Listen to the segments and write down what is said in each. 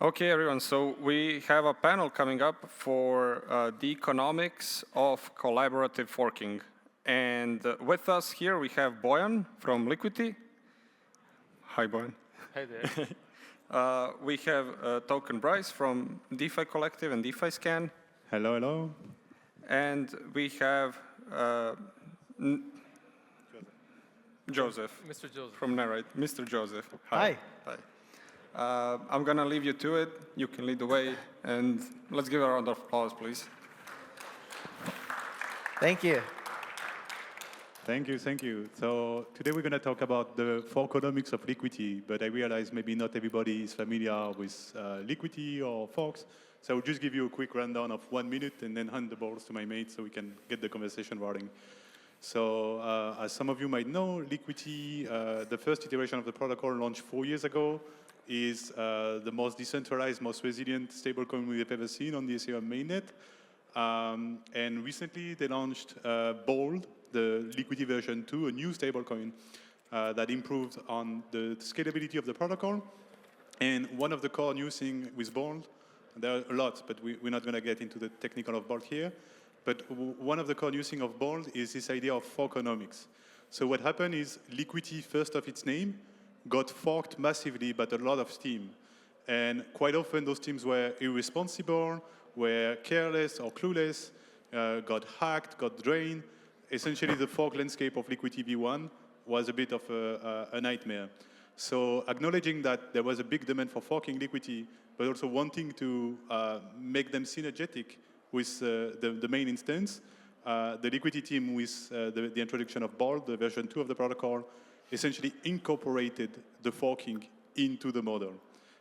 Okay, everyone. So we have a panel coming up for the economics of collaborative forking. And with us here, we have Bojan from Liquity. Hi, Bojan. Hi there. We have Token Brice from DeFiCollective and DeFiScan. Hello, hello. And we have Joseph. Mr. Joseph. From Nerite. Mr. Joseph. Hi. Hi. I'm going to leave you to it. You can lead the way. And let's give a round of applause, please. Thank you. Thank you, thank you. So today we're going to talk about the forkonomics of Liquity, but I realize maybe not everybody is familiar with Liquity or forks. So I'll just give you a quick rundown of 1 minute and then hand the balls to my mate so we can get the conversation rolling. So as some of you might know, Liquity, the first iteration of the protocol launched 4 years ago, is the most decentralized, most resilient stablecoin we've ever seen on the Ethereum mainnet. And recently they launched Bold, the Liquity version 2, a new stablecoin that improved on the scalability of the protocol. And one of the core new things with Bold, there are a lot, but we're not going to get into the technical of Bold here. But one of the core new things of Bold is this idea of forkonomics. So what happened is Liquity, first of its name, got forked massively, but a lot of steam. And quite often those teams were irresponsible, were careless or clueless, got hacked, got drained. Essentially, the fork landscape of Liquity V1 was a bit of a nightmare. So acknowledging that there was a big demand for forking Liquity, but also wanting to make them synergetic with the main instance, the Liquity team with the introduction of Bold, the version 2 of the protocol, essentially incorporated the forking into the model.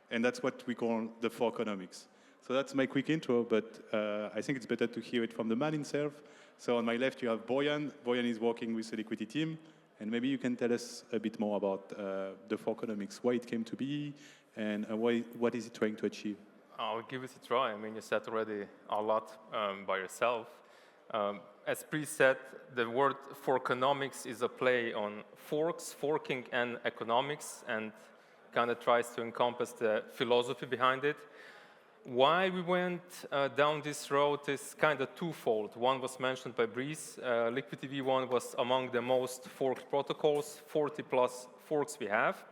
And that's what we call the forkonomics. So that's my quick intro, but I think it's better to hear it from the man himself. So on my left, you have Bojan. Bojan is working with the Liquity team. And maybe you can tell us a bit more about the forkonomics, why it came to be, and what is it trying to achieve? I'll give it a try. I mean, you said already a lot by yourself. As Brice said, the word forkonomics is a play on forks, forking, and economics, and kind of tries to encompass the philosophy behind it. Why we went down this road is kind of twofold. One was mentioned by Brice. Liquity V1 was among the most forked protocols, 40 plus forks we have.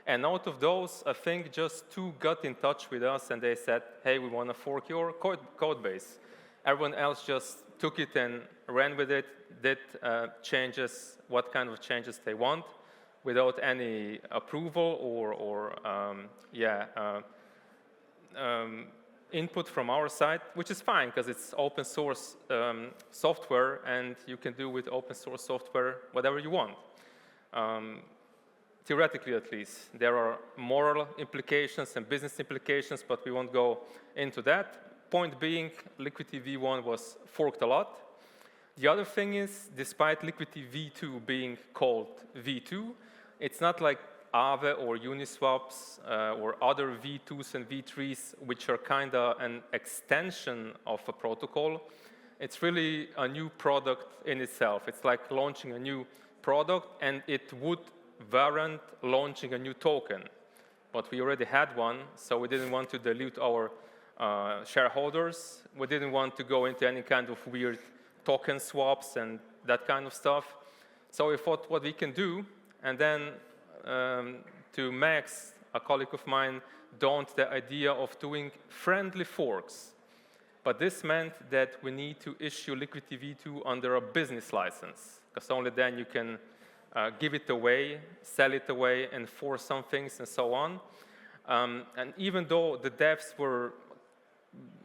And out of those, I think just 2 got in touch with us and they said, hey, we want to fork your code base. Everyone else just took it and ran with it, did changes, what kind of changes they want, without any approval or input from our side, which is fine because it's open source software and you can do with open source software whatever you want. Theoretically, at least. There are moral implications and business implications, but we won't go into that. Point being, Liquity V1 was forked a lot. The other thing is, despite Liquity V2 being called V2, it's not like Aave or Uniswaps or other V2s and V3s, which are kind of an extension of a protocol. It's really a new product in itself. It's like launching a new product, and it would warrant launching a new token. But we already had one, so we didn't want to dilute our shareholders. We didn't want to go into any kind of weird token swaps and that kind of stuff. So we thought what we can do, and then to Max, a colleague of mine, dawned the idea of doing friendly forks. But this meant that we need to issue Liquity V2 under a business license, because only then you can give it away, sell it away, enforce some things, and so on. And even though the devs were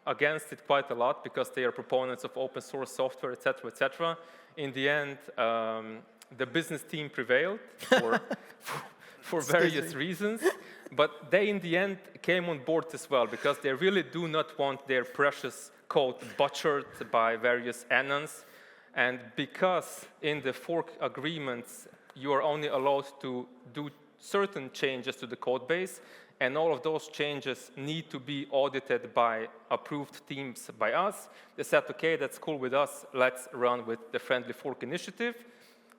against it quite a lot because they are proponents of open source software, etc., in the end, the business team prevailed for various reasons. But they, in the end, came on board as well because they really do not want their precious code butchered by various anons. And because in the fork agreements, you are only allowed to do certain changes to the code base, and all of those changes need to be audited by approved teams by us. They said, okay, that's cool with us. Let's run with the Friendly Fork initiative.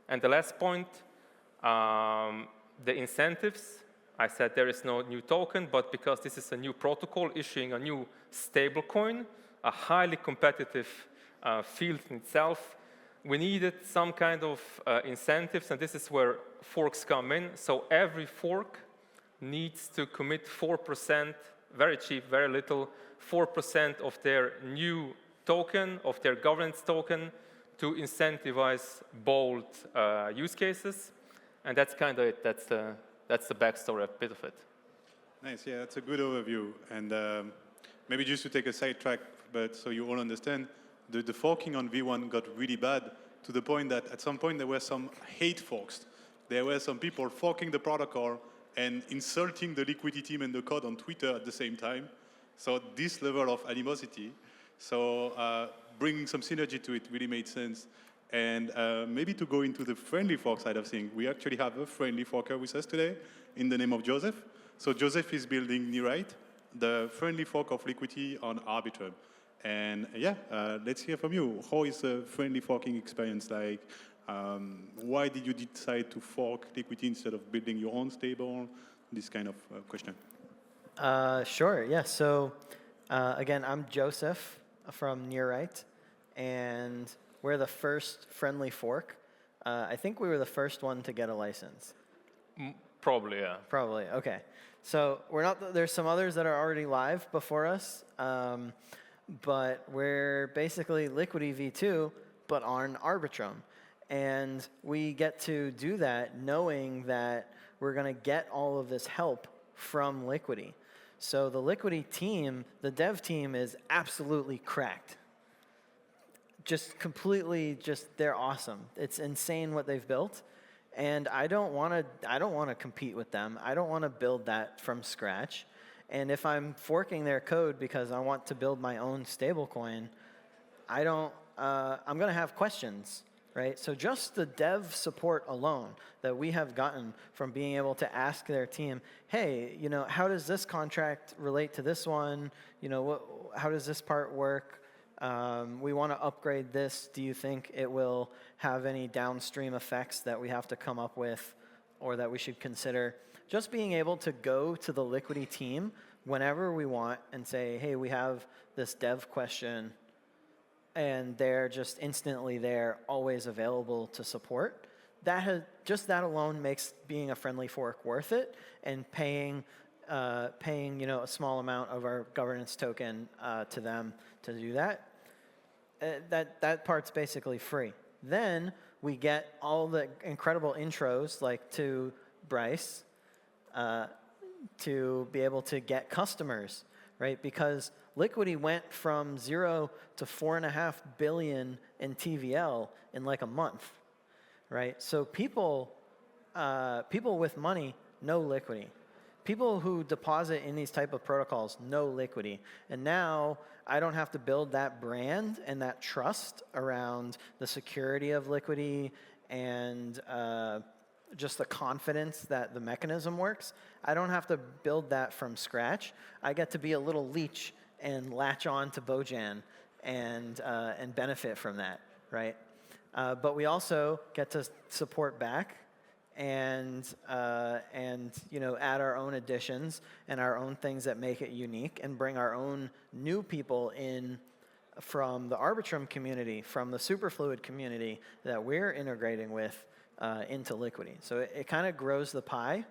And the last point, the incentives. I said there is no new token, but because this is a new protocol issuing a new stablecoin, a highly competitive field in itself, we needed some kind of incentives, and this is where forks come in. So every fork needs to commit 4%, very cheap, very little, 4% of their new token, of their governance token, to incentivize bold use cases. And that's kind of it. That's the backstory, a bit of it. Nice, yeah, that's a good overview. And maybe just to take a sidetrack, but so you all understand, the forking on V1 got really bad to the point that at some point there were some hate forks. There were some people forking the protocol and insulting the Liquity team and the code on Twitter at the same time. So this level of animosity. So bringing some synergy to it really made sense. And maybe to go into the friendly fork side of things, we actually have a friendly forker with us today in the name of Joseph. So Joseph is building Nerite, the friendly fork of Liquity on Arbitrum. And yeah, let's hear from you. How is the friendly forking experience like? Why did you decide to fork Liquity instead of building your own stable? This kind of question. Sure, yeah. So again, I'm Joseph from Nerite, and we're the first friendly fork. I think we were the first one to get a license. Probably, yeah. Probably, okay. So we're not. There's some others that are already live before us, but we're basically Liquity v2, but on Arbitrum. And we get to do that knowing that we're going to get all of this help from Liquity. So the Liquity team, the dev team, is absolutely cracked. Just completely, they're awesome. It's insane what they've built. And I don't want to compete with them. I don't want to build that from scratch. And if I'm forking their code because I want to build my own stablecoin, I'm going to have questions, right? So just the dev support alone that we have gotten from being able to ask their team, hey, how does this contract relate to this one? How does this part work? We want to upgrade this. Do you think it will have any downstream effects that we have to come up with or that we should consider? Just being able to go to the Liquity team whenever we want and say, hey, we have this dev question, and they're just instantly there, always available to support. Just that alone makes being a friendly fork worth it, and paying a small amount of our governance token to them to do that. That part's basically free. Then we get all the incredible intros, like to Brice, to be able to get customers, right? Because Liquity went from 0 to 4.5 billion in TVL in like a month, right? So people with money know Liquity. People who deposit in these type of protocols know Liquity. And now I don't have to build that brand and that trust around the security of Liquity and just the confidence that the mechanism works. I don't have to build that from scratch. I get to be a little leech and latch on to Bojan and benefit from that, right? But we also get to support back and add our own additions and our own things that make it unique, and bring our own new people in from the Arbitrum community, from the Superfluid community that we're integrating with into Liquity. So it kind of grows the pie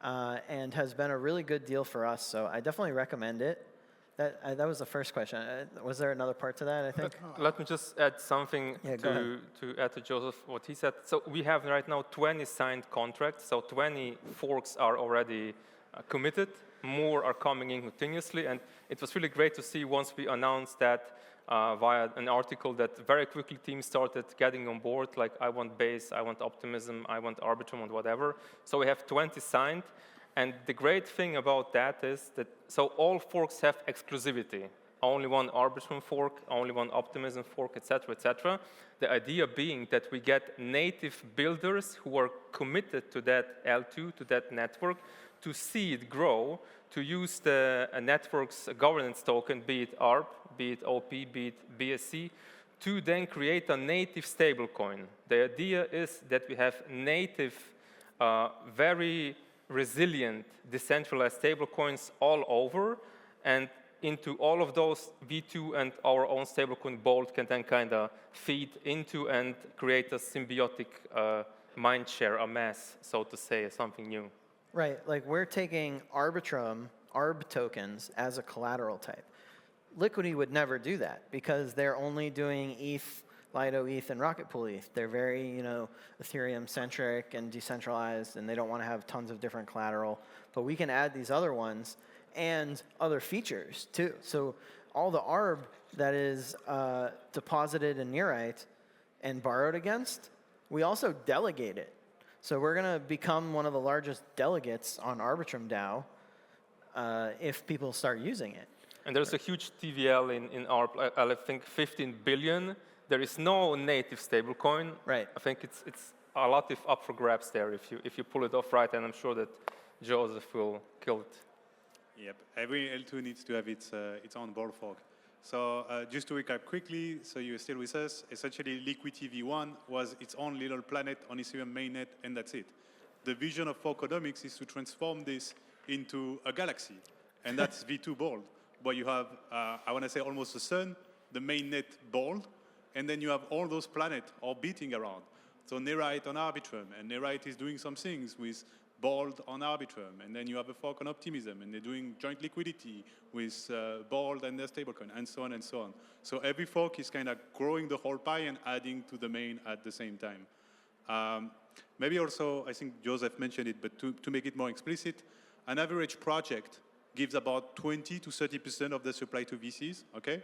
and has been a really good deal for us. So I definitely recommend it. That was the first question. Was there another part to that, I think? Let me just add something to add to Joseph, what he said. So we have right now 20 signed contracts. So 20 forks are already committed. More are coming in continuously. And it was really great to see once we announced that via an article that very quickly teams started getting on board, like I want Base, I want Optimism, I want Arbitrum, and whatever. So we have 20 signed. And the great thing about that is that, so all forks have exclusivity. Only one Arbitrum fork, only one Optimism fork, etc., etc. The idea being that we get native builders who are committed to that L2, to that network, to see it grow, to use the network's governance token, be it ARP, be it OP, be it BSC, to then create a native stablecoin. The idea is that we have native, very resilient, decentralized stablecoins all over, and into all of those, V2 and our own stablecoin Bolt can then kind of feed into and create a symbiotic mind share, a mass, so to say, something new. Right, like we're taking Arbitrum, ARB tokens as a collateral type. Liquity would never do that because they're only doing ETH, Lido ETH, and Rocket Pool ETH. They're very, Ethereum-centric and decentralized, and they don't want to have tons of different collateral. But we can add these other ones and other features, too. So all the ARB that is deposited in Nerite and borrowed against, we also delegate it. So we're going to become one of the largest delegates on Arbitrum DAO if people start using it. And there's a huge TVL in our, I think, 15 billion. There is no native stablecoin. Right. I think it's a lot up for grabs there if you pull it off right, and I'm sure that Joseph will kill it. Yep. Every L2 needs to have its own ball fork. So just to recap quickly, so you're still with us. Essentially, Liquity V1 was its own little planet on Ethereum mainnet, and that's it. The vision of Forkonomics is to transform this into a galaxy, and that's V2 Bold, where you have, I want to say, almost the sun, the mainnet Bold, and then you have all those planets orbiting around. So Nerite on Arbitrum, and Nerite is doing some things with Bold on Arbitrum, and then you have a fork on Optimism, and they're doing joint liquidity with Bold and their stablecoin, and so on and so on. So every fork is kind of growing the whole pie and adding to the main at the same time. Maybe also, I think Joseph mentioned it, but to make it more explicit, an average project gives about 20 to 30% of the supply to VCs, okay?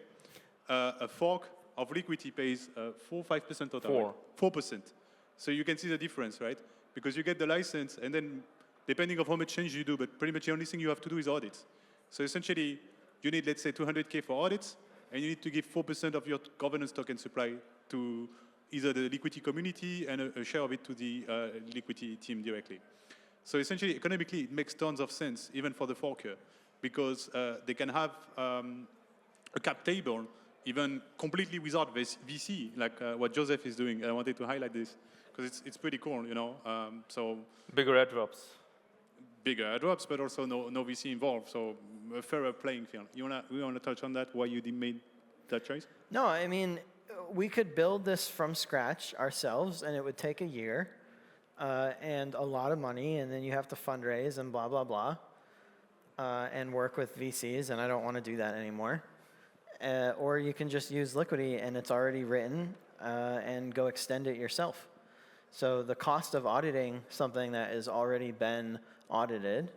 A fork of Liquity pays 4 or 5% total. 4%. So you can see the difference, right? Because you get the license, and then depending on how much change you do, but pretty much the only thing you have to do is audits. So essentially, you need, let's say, 200K for audits, and you need to give 4% of your governance token supply to either the Liquity community and a share of it to the Liquity team directly. So essentially, economically, it makes tons of sense, even for the forker, because they can have a cap table even completely without VC, like what Joseph is doing. I wanted to highlight this because it's pretty cool, So bigger airdrops. Bigger airdrops, but also no VC involved, so a fairer playing field. You wanna touch on that? Why you made that choice? No, I mean, we could build this from scratch ourselves, and it would take a year and a lot of money, and then you have to fundraise and blah, blah, blah, and work with VCs, and I don't want to do that anymore. Or you can just use Liquity, and it's already written, and go extend it yourself. So the cost of auditing something that has already been audited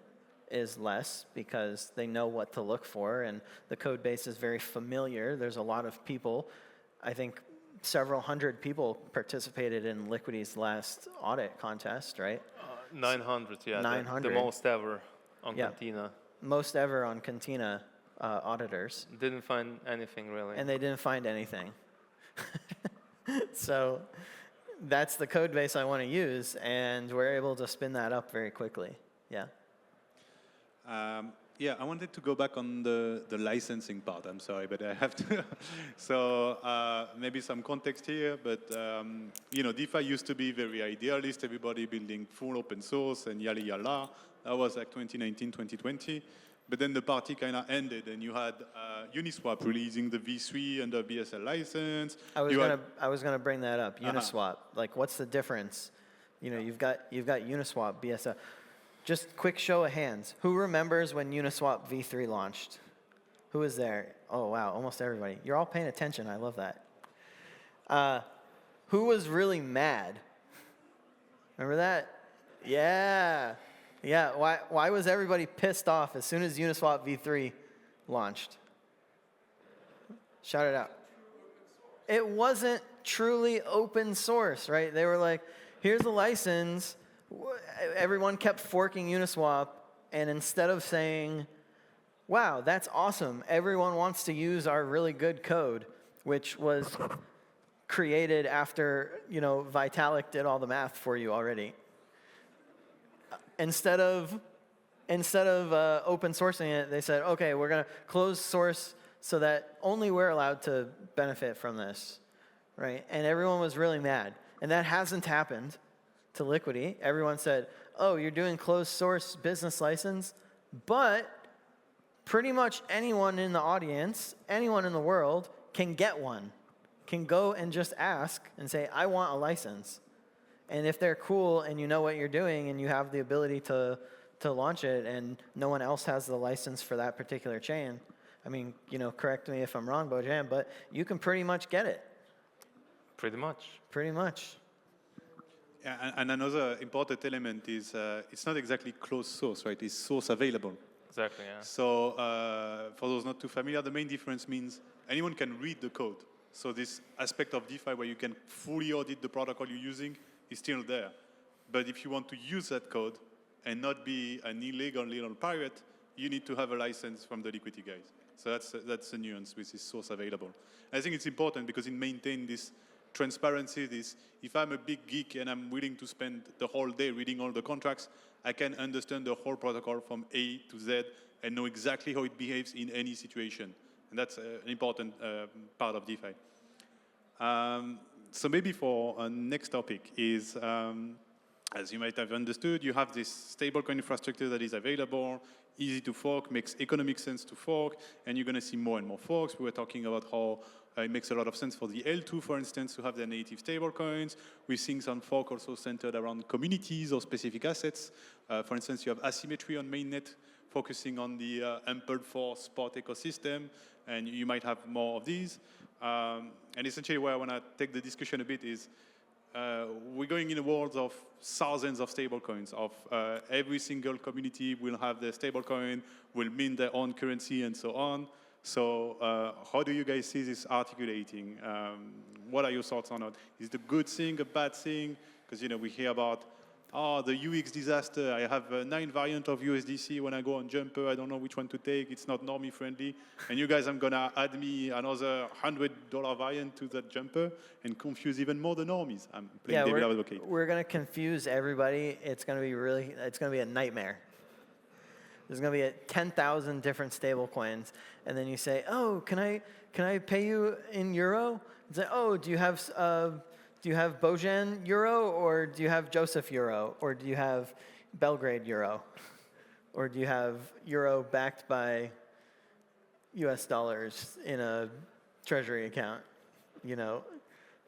is less because they know what to look for, and the code base is very familiar. There's a lot of people. I think several hundred people participated in Liquity's last audit contest, right? 900, yeah. 900. The most ever on Cantina. Most ever on Cantina auditors. Didn't find anything, really. And they didn't find anything. So that's the code base I want to use, and we're able to spin that up very quickly. Yeah. Yeah, I wanted to go back on the licensing part. I'm sorry, but I have to. So maybe some context here, but DeFi used to be very idealist, everybody building full open source and yalla yalla. That was like 2019, 2020. But then the party kind of ended, and you had Uniswap releasing the V3 under BSL license. I was gonna bring that up. Uniswap, like, what's the difference? You've got Uniswap, BSL. Just quick show of hands. Who remembers when Uniswap V3 launched? Who was there? Oh wow, almost everybody. You're all paying attention. I love that. Who was really mad? Remember that? Yeah. Yeah, why was everybody pissed off as soon as Uniswap V3 launched? Shout it out. It wasn't truly open source, right? They were like, here's a license. Everyone kept forking Uniswap, and instead of saying, wow, that's awesome, everyone wants to use our really good code, which was created after, Vitalik did all the math for you already. Instead of open sourcing it, they said, okay, we're going to close source so that only we're allowed to benefit from this, right? And everyone was really mad. And that hasn't happened to Liquity. Everyone said, oh, you're doing closed source business license, but pretty much anyone in the audience, anyone in the world can get one, can go and just ask and say, I want a license. And if they're cool and you know what you're doing and you have the ability to launch it and no one else has the license for that particular chain, I mean, correct me if I'm wrong, Bojan, but you can pretty much get it. Pretty much. Pretty much. Yeah, and another important element is it's not exactly closed source, right? It's source available. Exactly, yeah. So for those not too familiar, the main difference means anyone can read the code. So this aspect of DeFi where you can fully audit the protocol you're using is still there. But if you want to use that code and not be an illegal little pirate, you need to have a license from the Liquity guys. So that's the nuance with this source available. And I think it's important because it maintains this transparency, if I'm a big geek and I'm willing to spend the whole day reading all the contracts, I can understand the whole protocol from A to Z and know exactly how it behaves in any situation. And that's an important part of DeFi. So maybe for our next topic is, as you might have understood, you have this stablecoin infrastructure that is available, easy to fork, makes economic sense to fork, and you're going to see more and more forks. We were talking about how it makes a lot of sense for the L2, for instance, to have their native stablecoins. We're seeing some fork also centered around communities or specific assets. For instance, you have asymmetry on mainnet, focusing on the ample for spot ecosystem, and you might have more of these. And essentially where I want to take the discussion a bit is we're going in a world of thousands of stablecoins, of every single community will have their stablecoin, will mint their own currency, and so on. So how do you guys see this articulating? What are your thoughts on it? Is it a good thing, a bad thing? Because we hear about, the UX disaster. I have 9 variants of USDC when I go on Jumper. I don't know which one to take. It's not normie friendly. And you guys are going to add me another $100 variant to that Jumper and confuse even more the normies. I'm playing devil advocate. We're going to confuse everybody. It's going to be a nightmare. There's going to be 10,000 different stable coins. And then you say, oh, can I pay you in euro? And say, oh, do you have Bojan euro, or do you have Joseph euro, or do you have Belgrade euro, or do you have euro backed by US dollars in a treasury account,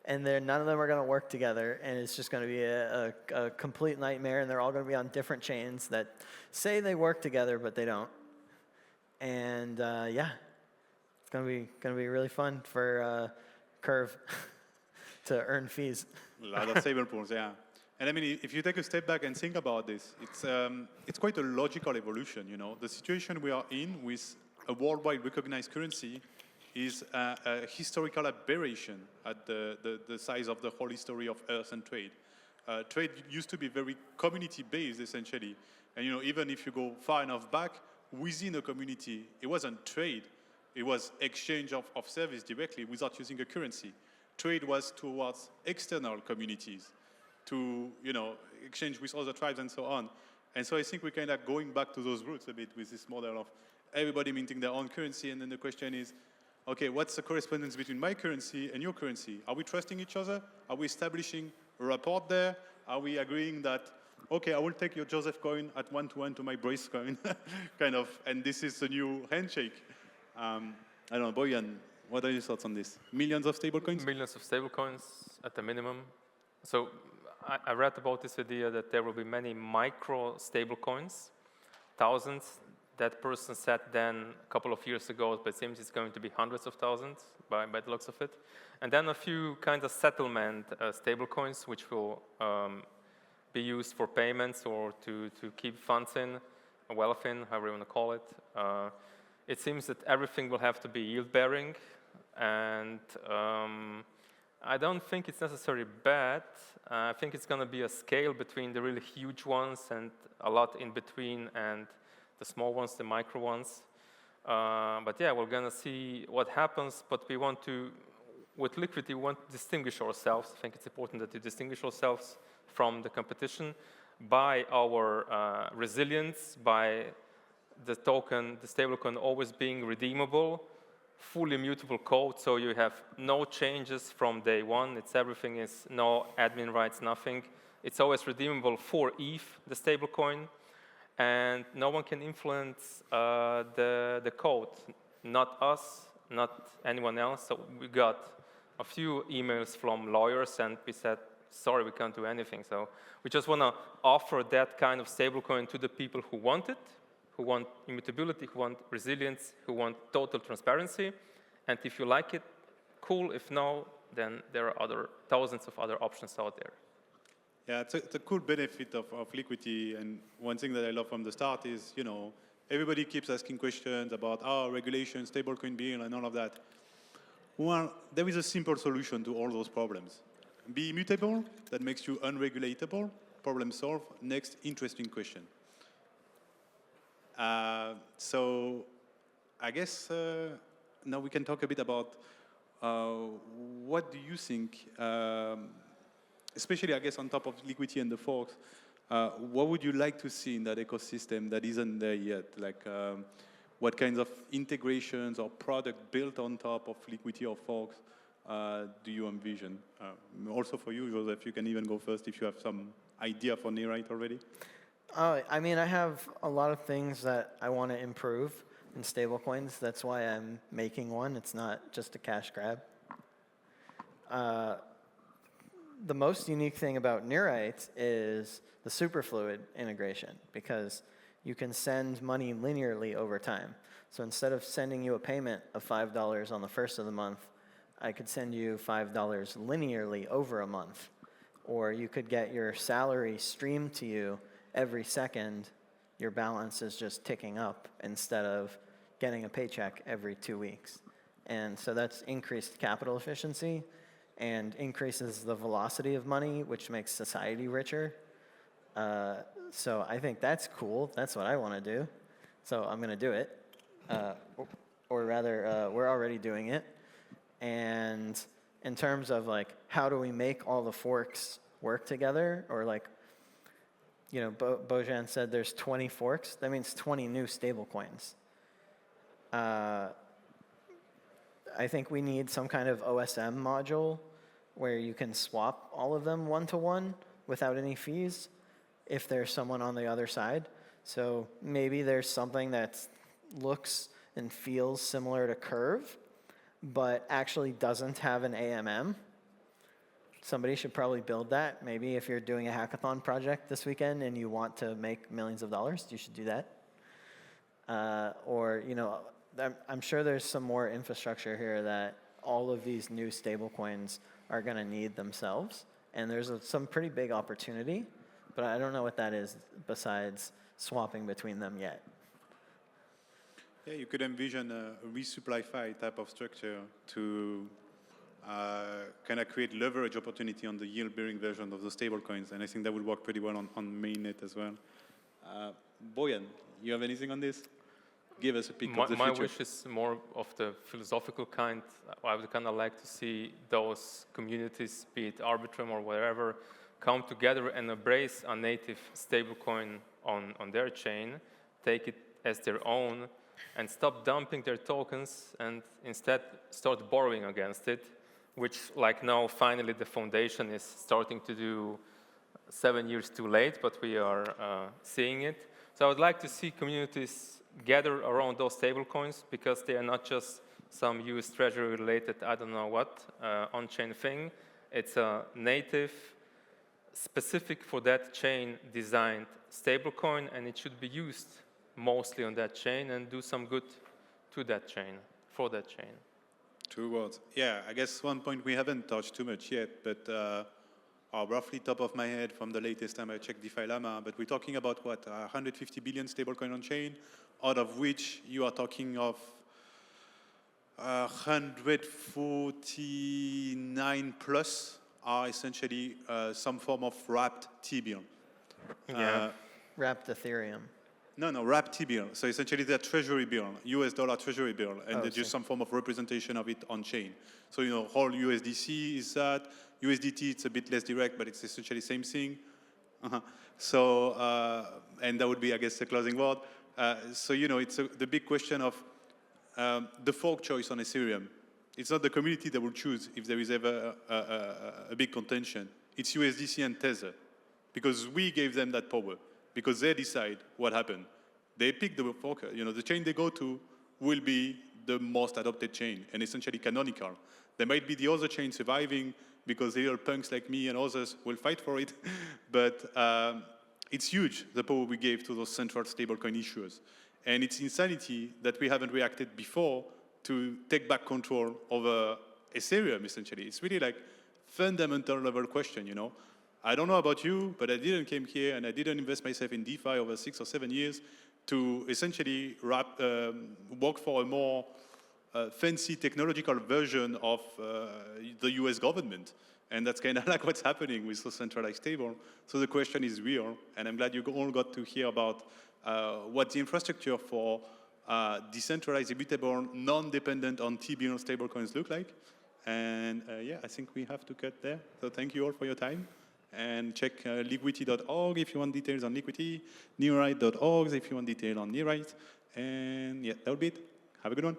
And then none of them are going to work together, and it's just going to be a complete nightmare, and they're all going to be on different chains that say they work together, but they don't. And it's going to be really fun for Curve to earn fees. A lot of stable pools, yeah. And I mean, if you take a step back and think about this, it's quite a logical evolution, The situation we are in with a worldwide recognized currency is a historical aberration at the size of the whole history of Earth and trade. Trade used to be very community-based, essentially. And even if you go far enough back, within a community, it wasn't trade. It was exchange of service directly without using a currency. Trade was towards external communities to, exchange with other tribes and so on. And so I think we're kind of going back to those roots a bit with this model of everybody minting their own currency. And then the question is, okay, what's the correspondence between my currency and your currency? Are we trusting each other? Are we establishing a rapport there? Are we agreeing that, okay, I will take your Joseph coin at 1-to-1 to my Brice coin, kind of, and this is the new handshake? I don't know, Bojan, what are your thoughts on this? Millions of stablecoins? Millions of stablecoins at the minimum. So I read about this idea that there will be many micro stablecoins, thousands. That person said then a couple of years ago, but it seems it's going to be hundreds of thousands by the looks of it. And then a few kinds of settlement stablecoins, which will be used for payments or to keep funds in, wealth in, however you want to call it. It seems that everything will have to be yield-bearing, and I don't think it's necessarily bad. I think it's going to be a scale between the really huge ones and a lot in between, and the small ones, the micro ones. But yeah, we're going to see what happens, but we want to, with Liquity, we want to distinguish ourselves. I think it's important that we distinguish ourselves from the competition by our resilience, by the token, the stablecoin always being redeemable, fully mutable code, so you have no changes from day one. Everything is no admin rights, nothing. It's always redeemable for ETH, the stablecoin, and no one can influence the code, not us, not anyone else. So we got a few emails from lawyers, and we said, sorry, we can't do anything. So we just want to offer that kind of stablecoin to the people who want it, who want immutability, who want resilience, who want total transparency. And if you like it, cool. If no, then there are thousands of other options out there. Yeah, it's a cool benefit of Liquity, and one thing that I love from the start is, everybody keeps asking questions about regulation, stablecoin bill, and all of that. Well, there is a simple solution to all those problems. Be immutable, that makes you unregulatable, problem solved, next interesting question. So I guess now we can talk a bit about what do you think, especially I guess on top of Liquity and the forks, what would you like to see in that ecosystem that isn't there yet? Like what kinds of integrations or product built on top of Liquity or forks do you envision? Also for you, Joseph, you can even go first if you have some idea for Nerite already. I mean, I have a lot of things that I want to improve in stablecoins. That's why I'm making one. It's not just a cash grab. The most unique thing about Nerite is the superfluid integration, because you can send money linearly over time. So instead of sending you a payment of $5 on the first of the month, I could send you $5 linearly over a month. Or you could get your salary streamed to you every second. Your balance is just ticking up instead of getting a paycheck every 2 weeks. And so that's increased capital efficiency and increases the velocity of money, which makes society richer. So I think that's cool. That's what I want to do. So I'm going to do it. Or rather, we're already doing it. And in terms of like, how do we make all the forks work together? Or like, Bojan said there's 20 forks. That means 20 new stablecoins. I think we need some kind of OSM module where you can swap all of them one-to-one without any fees if there's someone on the other side. So maybe there's something that looks and feels similar to Curve, but actually doesn't have an AMM. Somebody should probably build that. Maybe if you're doing a hackathon project this weekend and you want to make millions of dollars, you should do that. Or, I'm sure there's some more infrastructure here that all of these new stablecoins are going to need themselves. And there's some pretty big opportunity, but I don't know what that is besides swapping between them yet. Yeah, you could envision a resupply-fi type of structure to kind of create leverage opportunity on the yield-bearing version of the stablecoins, and I think that would work pretty well on mainnet as well. Bojan, you have anything on this? Give us a peek of the future. My wish is more of the philosophical kind. I would kind of like to see those communities, be it Arbitrum or wherever, come together and embrace a native stablecoin on their chain, take it as their own, and stop dumping their tokens and instead start borrowing against it, which like now finally the foundation is starting to do 7 years too late, but we are seeing it. So I would like to see communities gather around those stablecoins because they are not just some US Treasury related, I don't know what, on-chain thing. It's a native, specific for that chain designed stablecoin, and it should be used mostly on that chain and do some good to that chain, for that chain. 2 words. Yeah, I guess one point we haven't touched too much yet, but roughly top of my head from the latest time I checked DeFi Llama, but we're talking about what, 150 billion stablecoin on chain, out of which you are talking of 149 plus are essentially some form of wrapped T-bill. Yeah. Wrapped Ethereum. No, wrapped T-bill. So essentially they're treasury bill, US dollar treasury bill, and they're just some form of representation of it on chain. So, whole USDC is that. USDT, it's a bit less direct, but it's essentially the same thing. So, and that would be, I guess, the closing word. So, it's the big question of the fork choice on Ethereum. It's not the community that will choose if there is ever a big contention. It's USDC and Tether. because we gave them that power, because they decide what happened. They pick the forker. The chain they go to will be the most adopted chain and essentially canonical. There might be the other chain surviving because little punks like me and others will fight for it, but it's huge, the power we gave to those central stablecoin issuers. And it's insanity that we haven't reacted before to take back control over Ethereum, essentially. It's really like fundamental level question, I don't know about you, but I didn't came here and I didn't invest myself in DeFi over 6 or 7 years to essentially work for a more fancy technological version of the US government. And that's kind of like what's happening with the centralized stable. So the question is real, and I'm glad you all got to hear about what the infrastructure for decentralized, immutable, non-dependent on T-bill stablecoins look like. And yeah, I think we have to cut there. So thank you all for your time. And check liquity.org if you want details on Liquity, Nerite.org if you want details on Nerite. And yeah, that'll be it. Have a good one.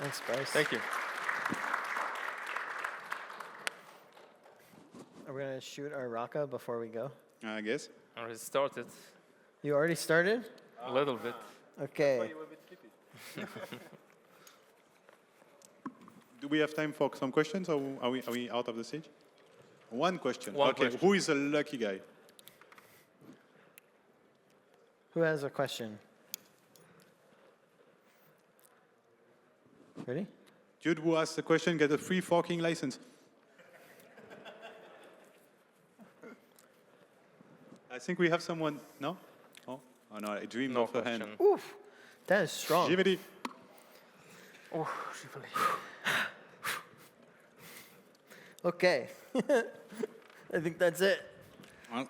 Thanks, Brice. Thank you. Are we going to shoot our Raka before we go? I guess. Already started. You already started? A little bit. Okay. Do we have time for some questions, or are we out of the stage? One question. One okay, question. Who is a lucky guy? Who has a question? Ready? Dude who asks the question get a free forking license. I think we have someone. No? Oh no, I dreamed No of a hand. question. Oof. That is strong. Jivity. Oh, Okay. I think that's it. Well,